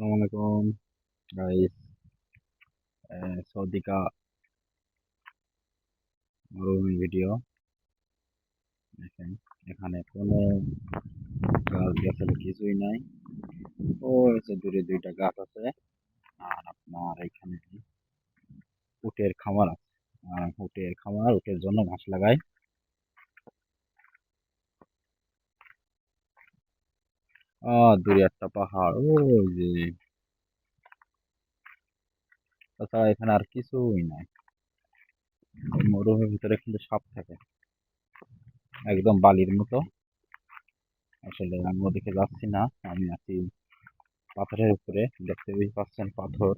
আসসালামু আলাইকুম guys. Saudi কা মরুভূমি ভিডিও দেখেন। এখানে কোনো গাছ গাছালি কিছুই নাই। ও হচ্ছে দূরে দুইটা গাছ আছে। আর আপনার এখানে উটের খামার আছে। উটের খামার, উটের জন্য ঘাস লাগায়। দূরে একটা পাহাড় ওই যে। তাছাড়া এখানে আর কিছুই নাই। এই মরুভূমির ভিতরে কিন্তু সাপ থাকে, একদম বালির মতো। আসলে আমি ওদিকে যাচ্ছি না, আমি আছি পাথরের উপরে। দেখতে পাচ্ছেন পাথর,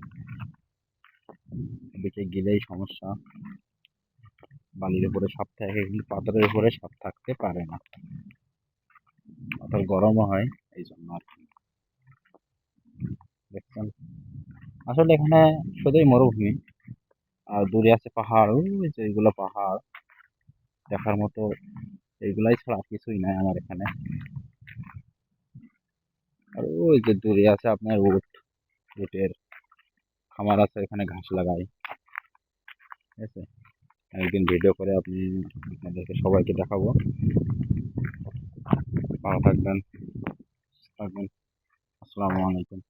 এদিকে গেলেই সমস্যা। বালির উপরে সাপ থাকে কিন্তু পাথরের উপরে সাপ থাকতে পারে না, পাথর গরমও হয় এই জন্য আর কি। দেখছেন, আসলে এখানে শুধুই মরুভূমি। আর দূরে আছে পাহাড়, ওই যে এইগুলো পাহাড় দেখার মতো। এইগুলাই ছাড়া আর কিছুই নাই আমার এখানে। আর ওই যে দূরে আছে আপনার উট, উটের খামার আছে, এখানে ঘাস লাগাই। ঠিক আছে, একদিন ভিডিও করে আপনাদেরকে সবাইকে দেখাবো। ভালো থাকবেন। আসসালামু আলাইকুম।